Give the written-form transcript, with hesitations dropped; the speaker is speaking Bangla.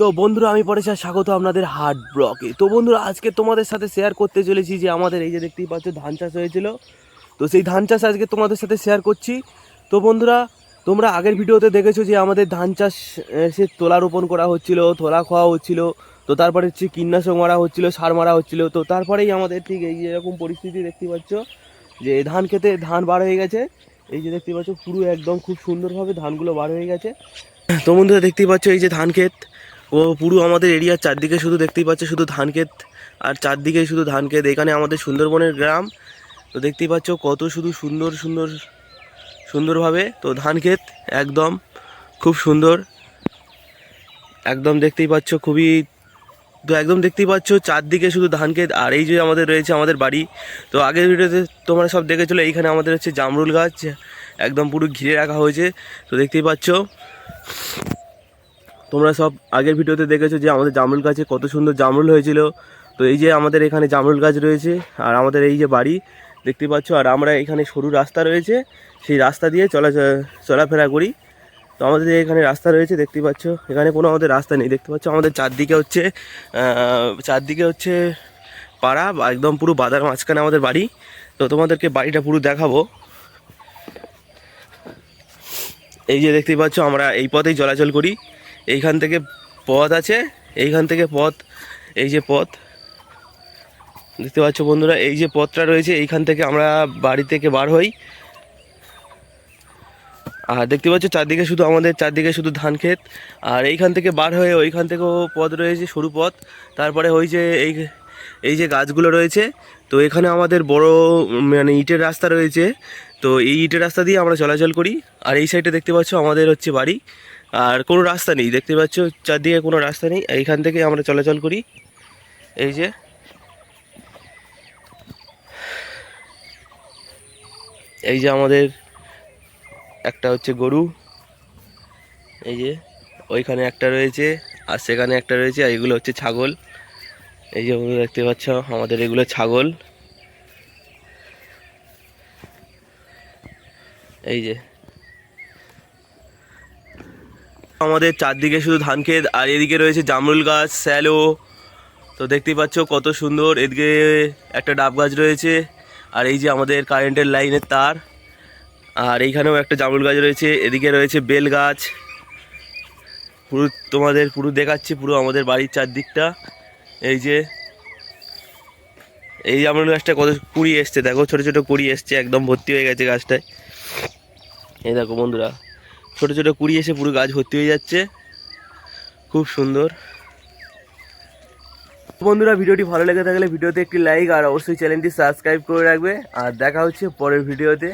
তো বন্ধুরা আমি পড়েছি স্বাগত আপনাদের হার্ড ব্লকে। তো বন্ধুরা আজকে তোমাদের সাথে শেয়ার করতে চলেছি যে আমাদের এই যে দেখতেই পাচ্ছ ধান চাষ হয়েছিল, তো সেই ধান চাষ আজকে তোমাদের সাথে শেয়ার করছি। তো বন্ধুরা তোমরা আগের ভিডিওতে দেখেছো যে আমাদের ধান চাষ সে তোলা রোপণ করা হচ্ছিল, তোলা খাওয়া হচ্ছিল, তো তারপরে হচ্ছে কীটনাশক মারা হচ্ছিল, সার মারা হচ্ছিল। তো তারপরেই আমাদের ঠিক এই এরকম পরিস্থিতি দেখতে পাচ্ছ যে ধান খেতে ধান বার হয়ে গেছে। এই যে দেখতে পাচ্ছ পুরো একদম খুব সুন্দরভাবে ধানগুলো বার হয়ে গেছে। তো বন্ধুরা দেখতেই পাচ্ছ এই যে ধান ক্ষেত, ও পুরো আমাদের এরিয়ার চারদিকে শুধু দেখতেই পাচ্ছ শুধু ধান ক্ষেত আর চারদিকে শুধু ধান ক্ষেত। এখানে আমাদের সুন্দরবনের গ্রাম। তো দেখতেই পাচ্ছ কত শুধু সুন্দর সুন্দর সুন্দরভাবে তো ধান ক্ষেত একদম খুব সুন্দর, একদম দেখতেই পাচ্ছ খুবই, তো একদম দেখতেই পাচ্ছ চারদিকে শুধু ধান ক্ষেত। আর এই যে আমাদের রয়েছে আমাদের বাড়ি। তো আগের ভিডিওতে তোমরা সব দেখেছিলো এইখানে আমাদের হচ্ছে জামরুল গাছ একদম পুরো ঘিরে রাখা হয়েছে। তো দেখতেই পাচ্ছ তোমরা সব আগের ভিডিওতে দেখেছো যে আমাদের জামরুল গাছে কত সুন্দর জামরুল হয়েছিল। তো এই যে আমাদের এখানে জামরুল গাছ রয়েছে আর আমাদের এই যে বাড়ি দেখতে পাচ্ছ, আর আমরা এখানে সরু রাস্তা রয়েছে, সেই রাস্তা দিয়ে চলাফেরা করি। তো আমাদের এখানে রাস্তা রয়েছে দেখতে পাচ্ছ, এখানে কোনো আমাদের রাস্তা নেই। দেখতে পাচ্ছ আমাদের চারদিকে হচ্ছে পাড়া, একদম পুরো বাজার মাঝখানে আমাদের বাড়ি। তো তোমাদেরকে বাড়িটা পুরো দেখাবো। এই যে দেখতেই পাচ্ছ আমরা এই পথেই চলাচল করি, এইখান থেকে পথ আছে, এইখান থেকে পথ, এই যে পথ দেখতে পাচ্ছ বন্ধুরা, এই যে পথটা রয়েছে এইখান থেকে আমরা বাড়ি থেকে বার হই। আর দেখতে পাচ্ছ চারদিকে শুধু ধান ক্ষেত। আর এইখান থেকে বার হয়ে ওইখান থেকেও পথ রয়েছে, সরু পথ। তারপরে ওই যে এই যে গাছগুলো রয়েছে, তো এখানে আমাদের বড় মানে ইটের রাস্তা রয়েছে। তো এই ইটের রাস্তা দিয়ে আমরা চলাচল করি। আর এই সাইডে দেখতে পাচ্ছ আমাদের হচ্ছে বাড়ি, আর কোনো রাস্তা নেই। দেখতে পাচ্ছ চারদিকে কোনো রাস্তা নেই, এইখান থেকে আমরা চলাচল করি। এই যে আমাদের একটা হচ্ছে গরু, এই যে ওইখানে একটা রয়েছে আর সেখানে একটা রয়েছে, আর এগুলো হচ্ছে ছাগল। এই যে দেখতে পাচ্ছ আমাদের এগুলো ছাগল। এই যে আমাদের চারদিকে শুধু ধান ক্ষেত, আর এদিকে রয়েছে জামরুল গাছ, স্যালো। তো দেখতেই পাচ্ছ কত সুন্দর, এদিকে একটা ডাব গাছ রয়েছে, আর এই যে আমাদের কারেন্টের লাইনের তার। আর এইখানেও একটা জামরুল গাছ রয়েছে, এদিকে রয়েছে বেল গাছ। পুরো তোমাদের পুরো দেখাচ্ছি পুরো আমাদের বাড়ির চারদিকটা। এই জামরুল গাছটা কত কুড়ি এসছে, দেখো ছোটো ছোটো কুড়ি এসছে, একদম ভর্তি হয়ে গেছে গাছটায়। এই দেখো বন্ধুরা ছোটো ছোটো কুড়ি এসে পুরো গাছ ভর্তি হয়ে যাচ্ছে, খুব সুন্দর। বন্ধুরা ভিডিওটি ভালো লেগে থাকলে ভিডিওতে একটি লাইক আর অবশ্যই চ্যানেলটি সাবস্ক্রাইব করে রাখবে। আর দেখা হচ্ছে পরের ভিডিওতে।